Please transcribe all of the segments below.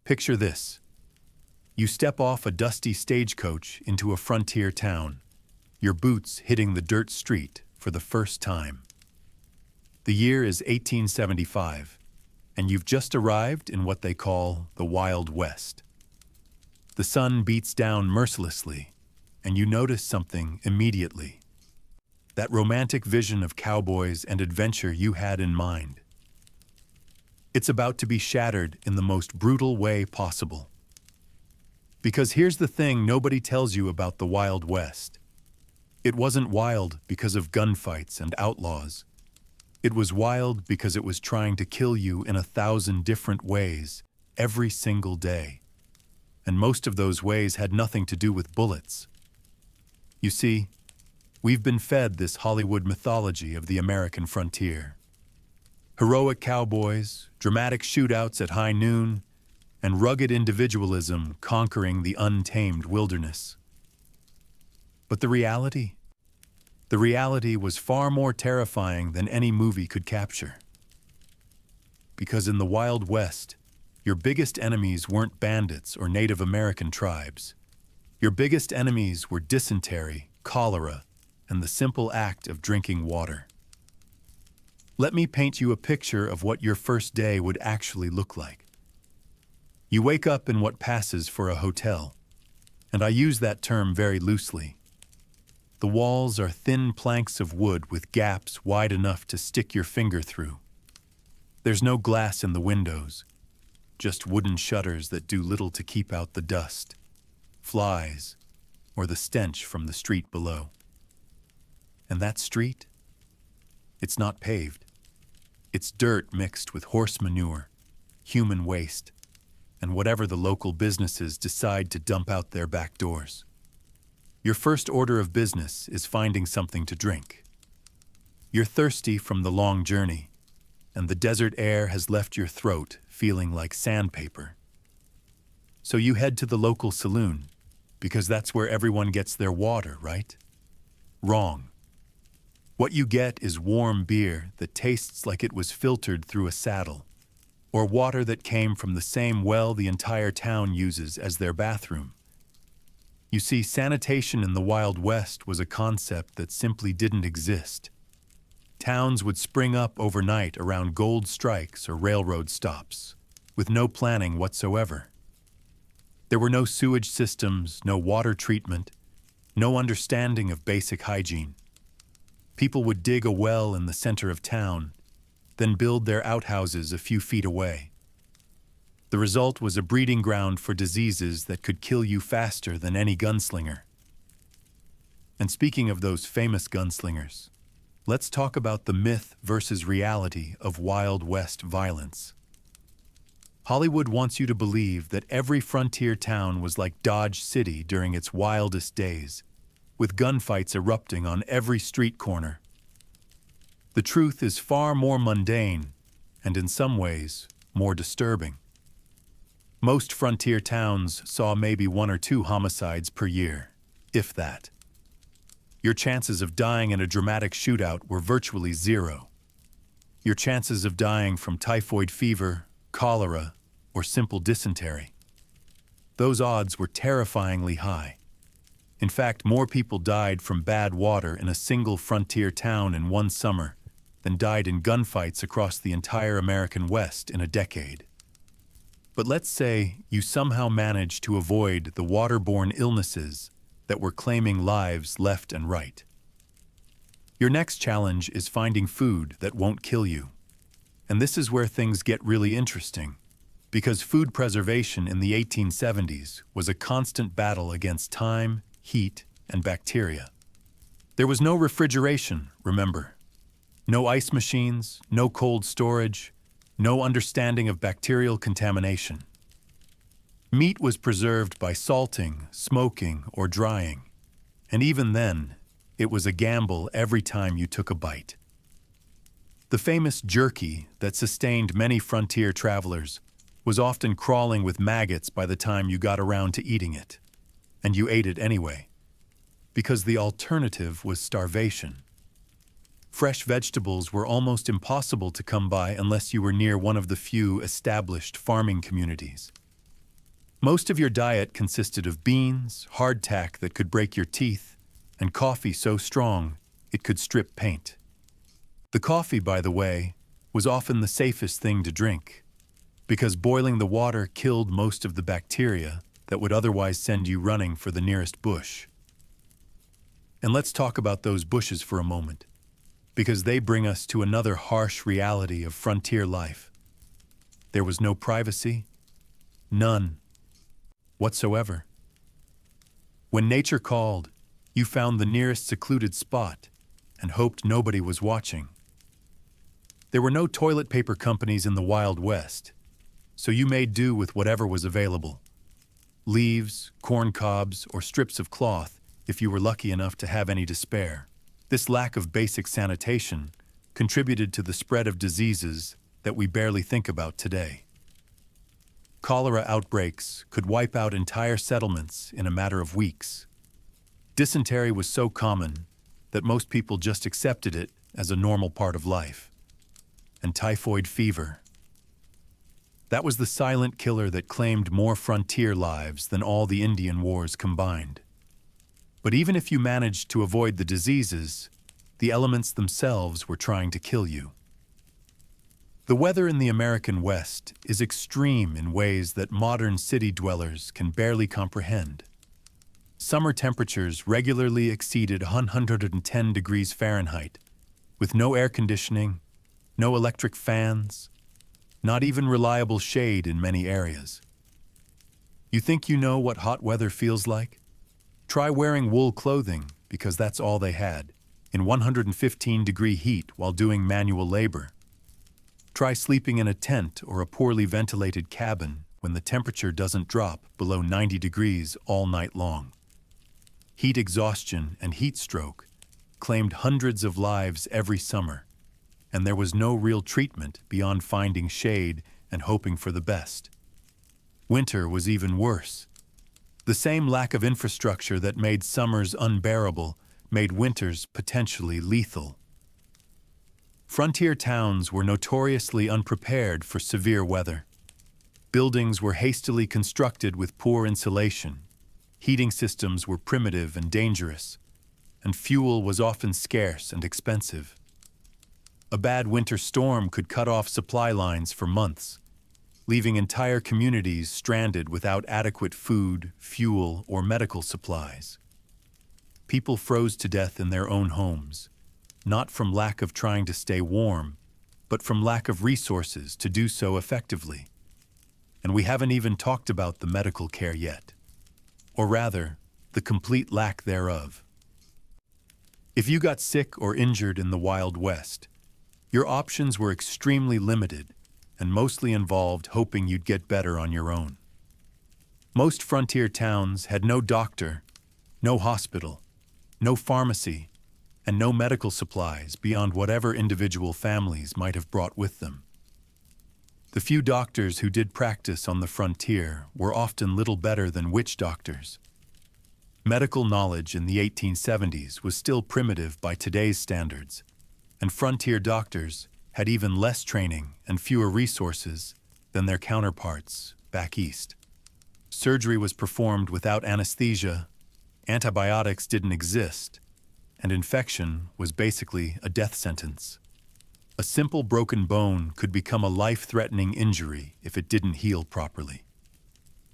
Picture this. You step off a dusty stagecoach into a frontier town, your boots hitting the dirt street for the first time. The year is 1875, and you've just arrived in what they call the Wild West. The sun beats down mercilessly, and you notice something immediately. That romantic vision of cowboys and adventure you had in mind. It's about to be shattered in the most brutal way possible. Because here's the thing nobody tells you about the Wild West. It wasn't wild because of gunfights and outlaws. It was wild because it was trying to kill you in 1,000 different ways, every single day. And most of those ways had nothing to do with bullets. You see, we've been fed this Hollywood mythology of the American frontier. Heroic cowboys, dramatic shootouts at high noon, and rugged individualism conquering the untamed wilderness. But the reality? The reality was far more terrifying than any movie could capture. Because in the Wild West, your biggest enemies weren't bandits or Native American tribes. Your biggest enemies were dysentery, cholera, and the simple act of drinking water. Let me paint you a picture of what your first day would actually look like. You wake up in what passes for a hotel, and I use that term very loosely. The walls are thin planks of wood with gaps wide enough to stick your finger through. There's no glass in the windows, just wooden shutters that do little to keep out the dust, flies, or the stench from the street below. And that street? It's not paved. It's dirt mixed with horse manure, human waste, and whatever the local businesses decide to dump out their back doors. Your first order of business is finding something to drink. You're thirsty from the long journey, and the desert air has left your throat feeling like sandpaper. So you head to the local saloon, because that's where everyone gets their water, right? Wrong. What you get is warm beer that tastes like it was filtered through a saddle, or water that came from the same well the entire town uses as their bathroom. You see, sanitation in the Wild West was a concept that simply didn't exist. Towns would spring up overnight around gold strikes or railroad stops, with no planning whatsoever. There were no sewage systems, no water treatment, no understanding of basic hygiene. People would dig a well in the center of town, then build their outhouses a few feet away. The result was a breeding ground for diseases that could kill you faster than any gunslinger. And speaking of those famous gunslingers, let's talk about the myth versus reality of Wild West violence. Hollywood wants you to believe that every frontier town was like Dodge City during its wildest days, with gunfights erupting on every street corner. The truth is far more mundane, and in some ways, more disturbing. Most frontier towns saw maybe 1 or 2 homicides per year, if that. Your chances of dying in a dramatic shootout were virtually zero. Your chances of dying from typhoid fever, cholera, or simple dysentery. Those odds were terrifyingly high. In fact, more people died from bad water in a single frontier town in one summer than died in gunfights across the entire American West in a decade. But let's say you somehow managed to avoid the waterborne illnesses that were claiming lives left and right. Your next challenge is finding food that won't kill you. And this is where things get really interesting, because food preservation in the 1870s was a constant battle against time, heat, and bacteria. There was no refrigeration, remember. No ice machines, no cold storage, no understanding of bacterial contamination. Meat was preserved by salting, smoking, or drying. And even then, it was a gamble every time you took a bite. The famous jerky that sustained many frontier travelers was often crawling with maggots by the time you got around to eating it. And you ate it anyway, because the alternative was starvation. Fresh vegetables were almost impossible to come by unless you were near one of the few established farming communities. Most of your diet consisted of beans, hardtack that could break your teeth, and coffee so strong it could strip paint. The coffee, by the way, was often the safest thing to drink, because boiling the water killed most of the bacteria that would otherwise send you running for the nearest bush. And let's talk about those bushes for a moment, because they bring us to another harsh reality of frontier life. There was no privacy, none whatsoever. When nature called, you found the nearest secluded spot and hoped nobody was watching. There were no toilet paper companies in the Wild West, so you made do with whatever was available. Leaves, corn cobs, or strips of cloth, if you were lucky enough to have any to spare. This lack of basic sanitation contributed to the spread of diseases that we barely think about today. Cholera outbreaks could wipe out entire settlements in a matter of weeks. Dysentery was so common that most people just accepted it as a normal part of life. And typhoid fever. That was the silent killer that claimed more frontier lives than all the Indian wars combined. But even if you managed to avoid the diseases, the elements themselves were trying to kill you. The weather in the American West is extreme in ways that modern city dwellers can barely comprehend. Summer temperatures regularly exceeded 110 degrees Fahrenheit, with no air conditioning, no electric fans, not even reliable shade in many areas. You think you know what hot weather feels like? Try wearing wool clothing, because that's all they had, in 115-degree heat while doing manual labor. Try sleeping in a tent or a poorly ventilated cabin when the temperature doesn't drop below 90 degrees all night long. Heat exhaustion and heat stroke claimed hundreds of lives every summer, and there was no real treatment beyond finding shade and hoping for the best. Winter was even worse. The same lack of infrastructure that made summers unbearable made winters potentially lethal. Frontier towns were notoriously unprepared for severe weather. Buildings were hastily constructed with poor insulation, heating systems were primitive and dangerous, and fuel was often scarce and expensive. A bad winter storm could cut off supply lines for months, leaving entire communities stranded without adequate food, fuel, or medical supplies. People froze to death in their own homes, not from lack of trying to stay warm, but from lack of resources to do so effectively. And we haven't even talked about the medical care yet, or rather, the complete lack thereof. If you got sick or injured in the Wild West, your options were extremely limited and mostly involved hoping you'd get better on your own. Most frontier towns had no doctor, no hospital, no pharmacy, and no medical supplies beyond whatever individual families might have brought with them. The few doctors who did practice on the frontier were often little better than witch doctors. Medical knowledge in the 1870s was still primitive by today's standards, and frontier doctors had even less training and fewer resources than their counterparts back east. Surgery was performed without anesthesia, antibiotics didn't exist, and infection was basically a death sentence. A simple broken bone could become a life-threatening injury if it didn't heal properly.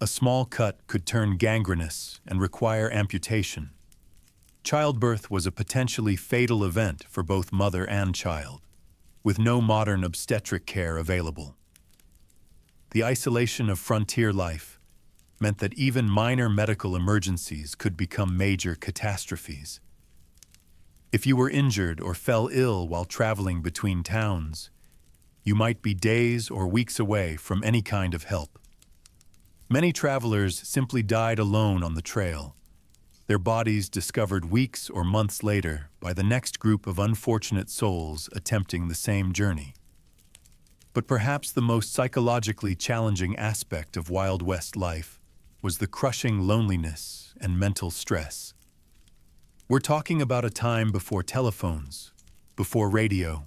A small cut could turn gangrenous and require amputation. Childbirth was a potentially fatal event for both mother and child, with no modern obstetric care available. The isolation of frontier life meant that even minor medical emergencies could become major catastrophes. If you were injured or fell ill while traveling between towns, you might be days or weeks away from any kind of help. Many travelers simply died alone on the trail, their bodies discovered weeks or months later by the next group of unfortunate souls attempting the same journey. But perhaps the most psychologically challenging aspect of Wild West life was the crushing loneliness and mental stress. We're talking about a time before telephones, before radio,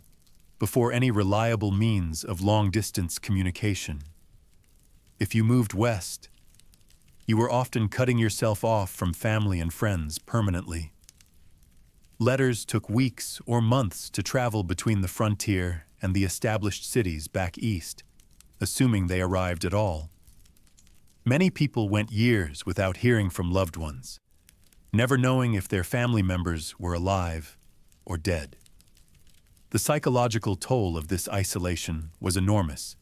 before any reliable means of long-distance communication. If you moved west, You were often cutting yourself off from family and friends permanently. Letters took weeks or months to travel between the frontier and the established cities back east, assuming they arrived at all. Many people went years without hearing from loved ones, never knowing if their family members were alive or dead. The psychological toll of this isolation was enormous,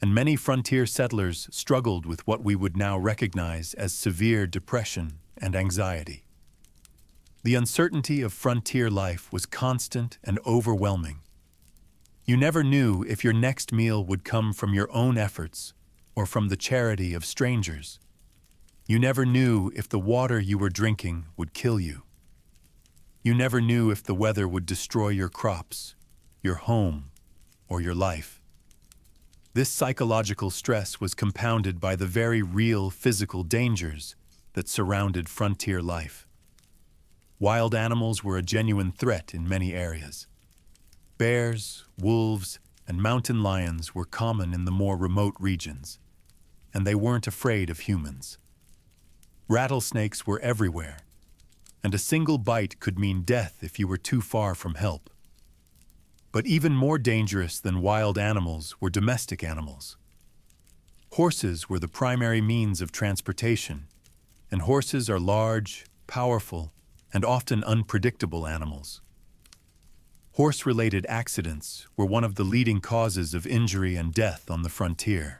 and many frontier settlers struggled with what we would now recognize as severe depression and anxiety. The uncertainty of frontier life was constant and overwhelming. You never knew if your next meal would come from your own efforts or from the charity of strangers. You never knew if the water you were drinking would kill you. You never knew if the weather would destroy your crops, your home, or your life. This psychological stress was compounded by the very real physical dangers that surrounded frontier life. Wild animals were a genuine threat in many areas. Bears, wolves, and mountain lions were common in the more remote regions, and they weren't afraid of humans. Rattlesnakes were everywhere, and a single bite could mean death if you were too far from help. But even more dangerous than wild animals were domestic animals. Horses were the primary means of transportation, and horses are large, powerful, and often unpredictable animals. Horse-related accidents were one of the leading causes of injury and death on the frontier.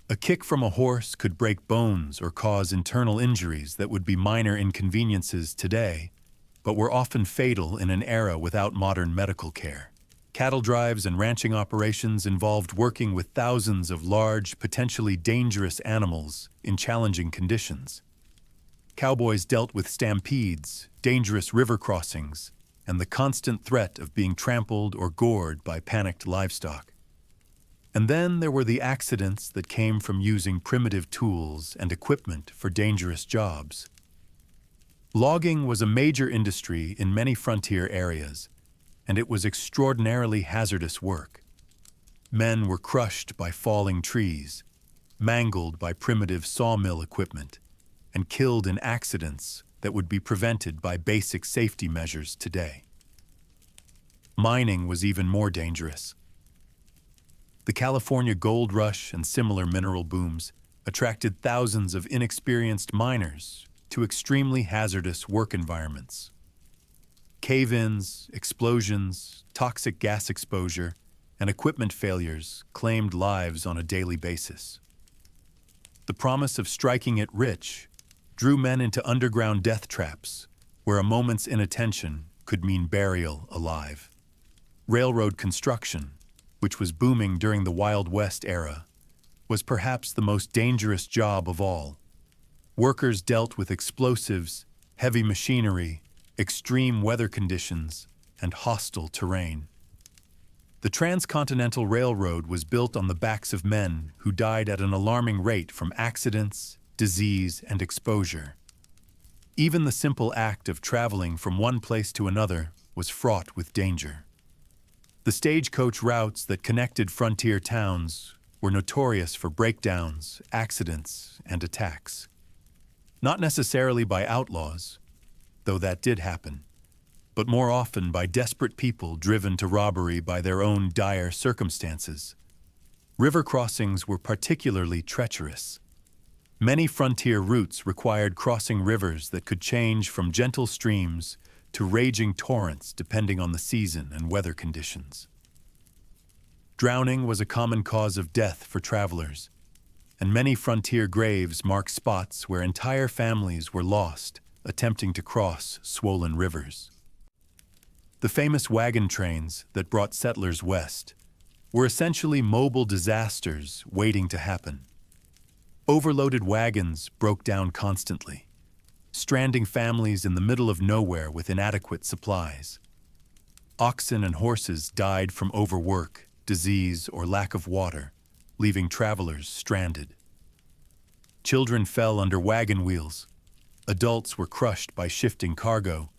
A kick from a horse could break bones or cause internal injuries that would be minor inconveniences today, but were often fatal in an era without modern medical care. Cattle drives and ranching operations involved working with thousands of large, potentially dangerous animals in challenging conditions. Cowboys dealt with stampedes, dangerous river crossings, and the constant threat of being trampled or gored by panicked livestock. And then there were the accidents that came from using primitive tools and equipment for dangerous jobs. Logging was a major industry in many frontier areas, and it was extraordinarily hazardous work. Men were crushed by falling trees, mangled by primitive sawmill equipment, and killed in accidents that would be prevented by basic safety measures today. Mining was even more dangerous. The California gold rush and similar mineral booms attracted thousands of inexperienced miners to extremely hazardous work environments. Cave-ins, explosions, toxic gas exposure, and equipment failures claimed lives on a daily basis. The promise of striking it rich drew men into underground death traps, where a moment's inattention could mean burial alive. Railroad construction, which was booming during the Wild West era, was perhaps the most dangerous job of all. Workers dealt with explosives, heavy machinery, extreme weather conditions, and hostile terrain. The Transcontinental Railroad was built on the backs of men who died at an alarming rate from accidents, disease, and exposure. Even the simple act of traveling from one place to another was fraught with danger. The stagecoach routes that connected frontier towns were notorious for breakdowns, accidents, and attacks. Not necessarily by outlaws, though that did happen, but more often by desperate people driven to robbery by their own dire circumstances. River crossings were particularly treacherous. Many frontier routes required crossing rivers that could change from gentle streams to raging torrents depending on the season and weather conditions. Drowning was a common cause of death for travelers, and many frontier graves mark spots where entire families were lost attempting to cross swollen rivers. The famous wagon trains that brought settlers west were essentially mobile disasters waiting to happen. Overloaded wagons broke down constantly, stranding families in the middle of nowhere with inadequate supplies. Oxen and horses died from overwork, disease, or lack of water, leaving travelers stranded. Children fell under wagon wheels. Adults were crushed by shifting cargo,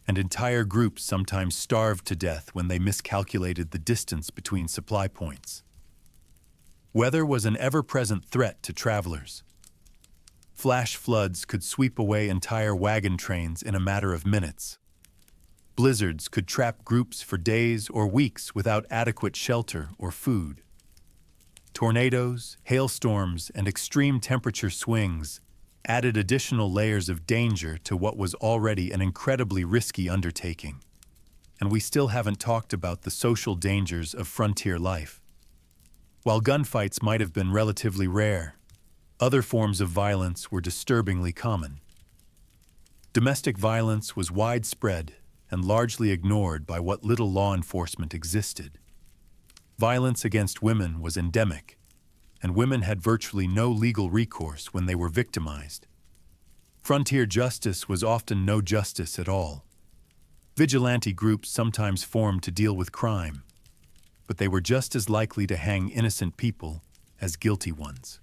and entire groups sometimes starved to death when they miscalculated the distance between supply points. Weather was an ever-present threat to travelers. flash floods could sweep away entire wagon trains in a matter of minutes. Blizzards could trap groups for days or weeks without adequate shelter or food. Tornadoes, hailstorms, and extreme temperature swings added additional layers of danger to what was already an incredibly risky undertaking. And we still haven't talked about the social dangers of frontier life. While gunfights might have been relatively rare, other forms of violence were disturbingly common. Domestic violence was widespread and largely ignored by what little law enforcement existed. Violence against women was endemic, and women had virtually no legal recourse when they were victimized. Frontier justice was often no justice at all. Vigilante groups sometimes formed to deal with crime, but they were just as likely to hang innocent people as guilty ones.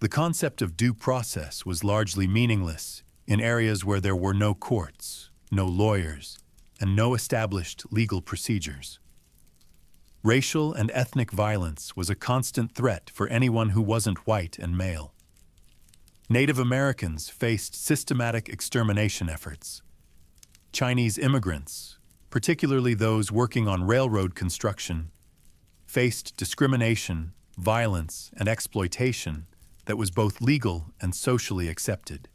The concept of due process was largely meaningless in areas where there were no courts, no lawyers, and no established legal procedures. Racial and ethnic violence was a constant threat for anyone who wasn't white and male. Native Americans faced systematic extermination efforts. Chinese immigrants, particularly those working on railroad construction, faced discrimination, violence, and exploitation that was both legal and socially accepted.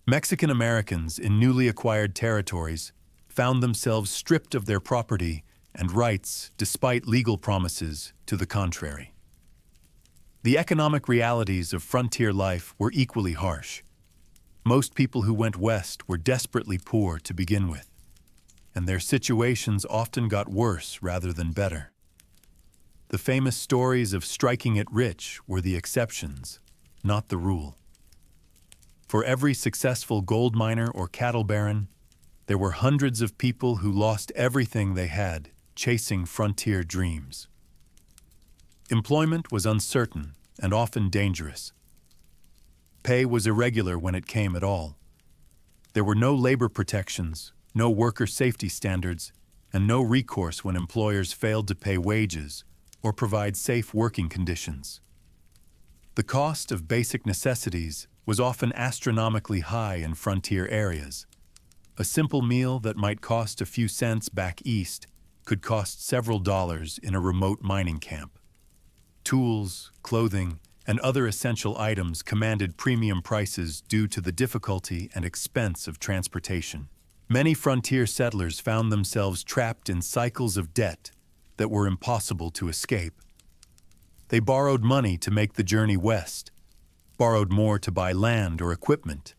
Mexican Americans in newly acquired territories found themselves stripped of their property and rights despite legal promises to the contrary. The economic realities of frontier life were equally harsh. Most people who went west were desperately poor to begin with, and their situations often got worse rather than better. The famous stories of striking it rich were the exceptions, not the rule. For every successful gold miner or cattle baron, there were hundreds of people who lost everything they had chasing frontier dreams. Employment was uncertain and often dangerous. Pay was irregular when it came at all. There were no labor protections, no worker safety standards, and no recourse when employers failed to pay wages or provide safe working conditions. The cost of basic necessities was often astronomically high in frontier areas. A simple meal that might cost a few cents back east could cost several dollars in a remote mining camp. Tools, clothing, and other essential items commanded premium prices due to the difficulty and expense of transportation. Many frontier settlers found themselves trapped in cycles of debt that were impossible to escape. They borrowed money to make the journey west, borrowed more to buy land or equipment,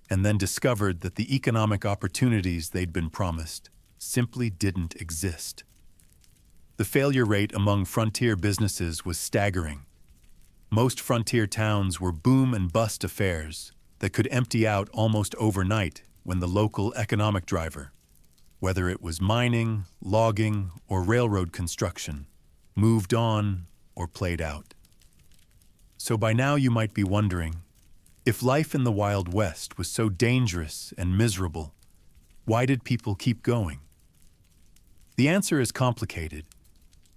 and then discovered that the economic opportunities they'd been promised simply didn't exist. The failure rate among frontier businesses was staggering. Most frontier towns were boom and bust affairs that could empty out almost overnight when the local economic driver, whether it was mining, logging, or railroad construction, moved on or played out. So by now you might be wondering, if life in the Wild West was so dangerous and miserable, why did people keep going? The answer is complicated,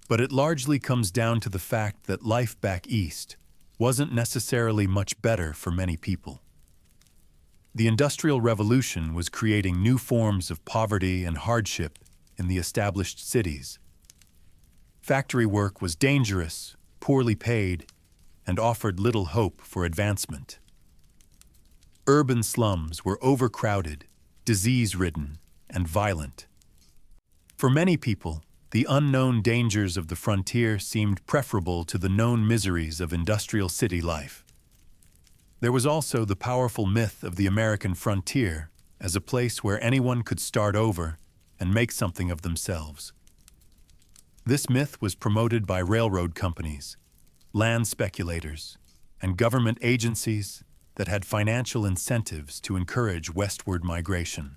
but it largely comes down to the fact that life back east wasn't necessarily much better for many people. The Industrial Revolution was creating new forms of poverty and hardship in the established cities. Factory work was dangerous, poorly paid, and offered little hope for advancement. Urban slums were overcrowded, disease-ridden, and violent. For many people, the unknown dangers of the frontier seemed preferable to the known miseries of industrial city life. There was also the powerful myth of the American frontier as a place where anyone could start over and make something of themselves. This myth was promoted by railroad companies, land speculators, and government agencies that had financial incentives to encourage westward migration.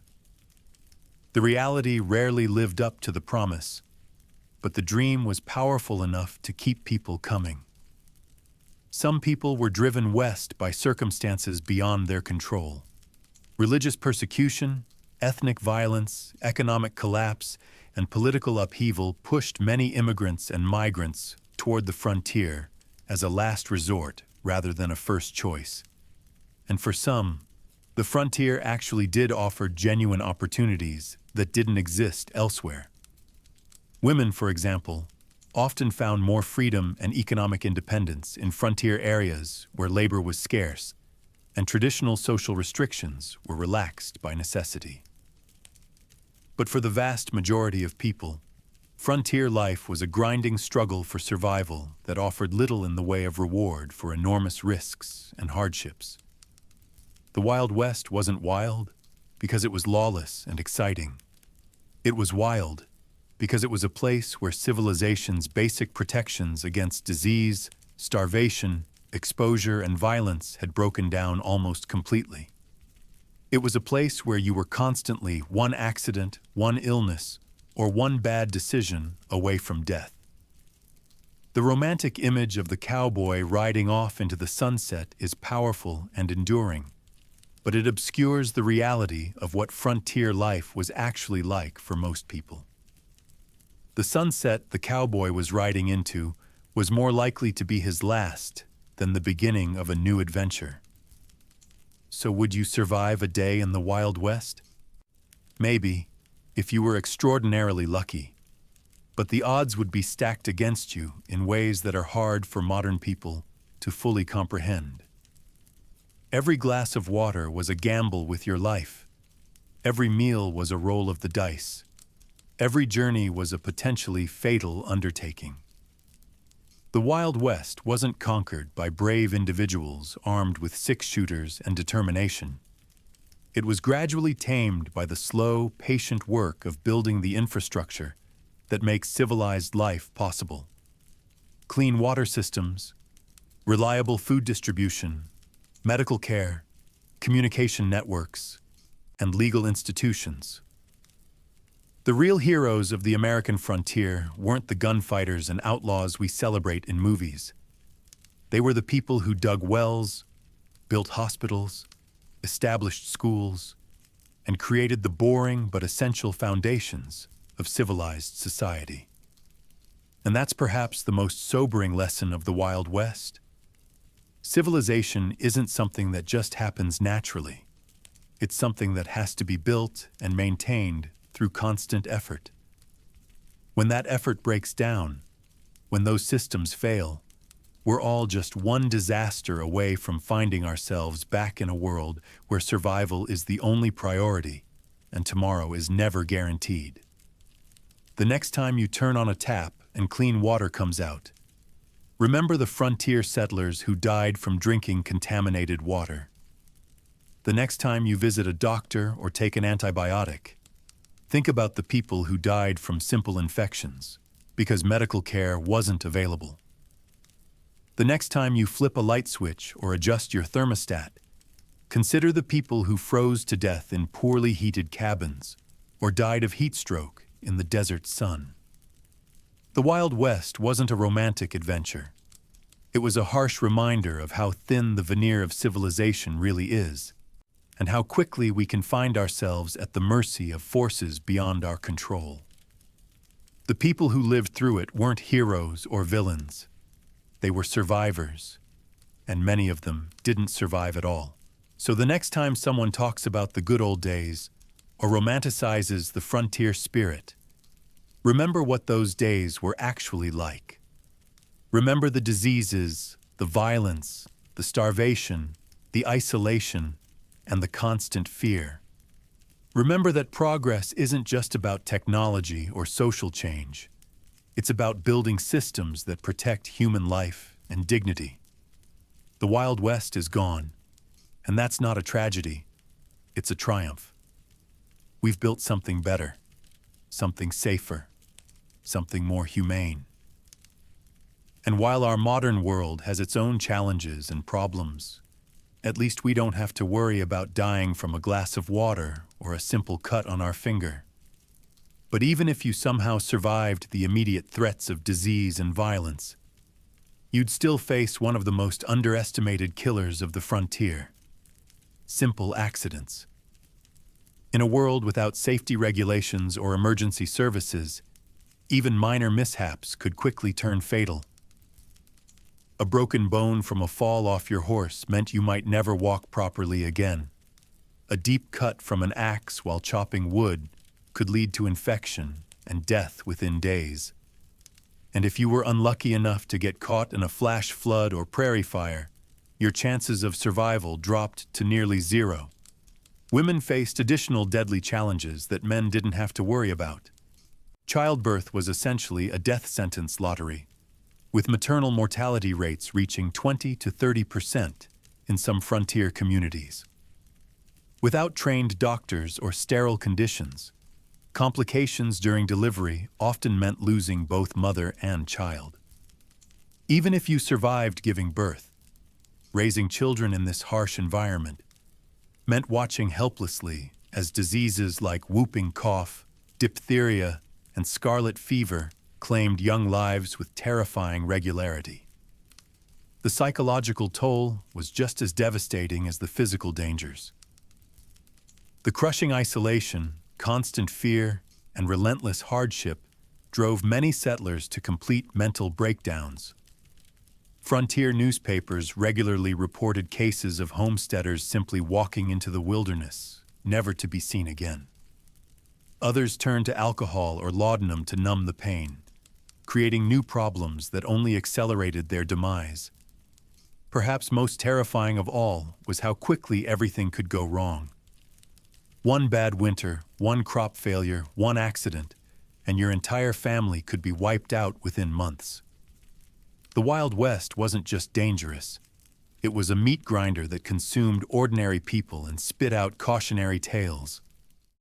The reality rarely lived up to the promise, but the dream was powerful enough to keep people coming. Some people were driven west by circumstances beyond their control. Religious persecution, ethnic violence, economic collapse, and political upheaval pushed many immigrants and migrants toward the frontier as a last resort rather than a first choice. And for some, the frontier actually did offer genuine opportunities that didn't exist elsewhere. Women, for example, often found more freedom and economic independence in frontier areas where labor was scarce, and traditional social restrictions were relaxed by necessity. But for the vast majority of people, frontier life was a grinding struggle for survival that offered little in the way of reward for enormous risks and hardships. The Wild West wasn't wild because it was lawless and exciting. It was wild because it was a place where civilization's basic protections against disease, starvation, exposure, and violence had broken down almost completely. It was a place where you were constantly one accident, one illness, or one bad decision away from death. The romantic image of the cowboy riding off into the sunset is powerful and enduring, but it obscures the reality of what frontier life was actually like for most people. The sunset the cowboy was riding into was more likely to be his last than the beginning of a new adventure. So would you survive a day in the Wild West? Maybe, if you were extraordinarily lucky, but the odds would be stacked against you in ways that are hard for modern people to fully comprehend. Every glass of water was a gamble with your life. Every meal was a roll of the dice. Every journey was a potentially fatal undertaking. The Wild West wasn't conquered by brave individuals armed with six-shooters and determination. It was gradually tamed by the slow, patient work of building the infrastructure that makes civilized life possible. Clean water systems, reliable food distribution, medical care, communication networks, and legal institutions. The real heroes of the American frontier weren't the gunfighters and outlaws we celebrate in movies. They were the people who dug wells, built hospitals, established schools, and created the boring but essential foundations of civilized society. And that's perhaps the most sobering lesson of the Wild West. Civilization isn't something that just happens naturally. It's something that has to be built and maintained through constant effort. When that effort breaks down, when those systems fail, we're all just one disaster away from finding ourselves back in a world where survival is the only priority and tomorrow is never guaranteed. The next time you turn on a tap and clean water comes out, remember the frontier settlers who died from drinking contaminated water. The next time you visit a doctor or take an antibiotic, think about the people who died from simple infections because medical care wasn't available. The next time you flip a light switch or adjust your thermostat, consider the people who froze to death in poorly heated cabins or died of heat stroke in the desert sun. The Wild West wasn't a romantic adventure. It was a harsh reminder of how thin the veneer of civilization really is, and how quickly we can find ourselves at the mercy of forces beyond our control. The people who lived through it weren't heroes or villains. They were survivors, and many of them didn't survive at all. So the next time someone talks about the good old days or romanticizes the frontier spirit, remember what those days were actually like. Remember the diseases, the violence, the starvation, the isolation, and the constant fear. Remember that progress isn't just about technology or social change. It's about building systems that protect human life and dignity. The Wild West is gone, and that's not a tragedy. It's a triumph. We've built something better, something safer, something more humane. And while our modern world has its own challenges and problems, at least we don't have to worry about dying from a glass of water or a simple cut on our finger. But even if you somehow survived the immediate threats of disease and violence, you'd still face one of the most underestimated killers of the frontier: simple accidents. In a world without safety regulations or emergency services, even minor mishaps could quickly turn fatal. A broken bone from a fall off your horse meant you might never walk properly again. A deep cut from an axe while chopping wood could lead to infection and death within days. And if you were unlucky enough to get caught in a flash flood or prairie fire, your chances of survival dropped to nearly zero. Women faced additional deadly challenges that men didn't have to worry about. Childbirth was essentially a death sentence lottery, with maternal mortality rates reaching 20 to 30% in some frontier communities. Without trained doctors or sterile conditions, complications during delivery often meant losing both mother and child. Even if you survived giving birth, raising children in this harsh environment meant watching helplessly as diseases like whooping cough, diphtheria, and scarlet fever claimed young lives with terrifying regularity. The psychological toll was just as devastating as the physical dangers. The crushing isolation, constant fear, and relentless hardship drove many settlers to complete mental breakdowns. Frontier newspapers regularly reported cases of homesteaders simply walking into the wilderness, never to be seen again. Others turned to alcohol or laudanum to numb the pain, creating new problems that only accelerated their demise. Perhaps most terrifying of all was how quickly everything could go wrong. One bad winter, one crop failure, one accident, and your entire family could be wiped out within months. The Wild West wasn't just dangerous. It was a meat grinder that consumed ordinary people and spit out cautionary tales.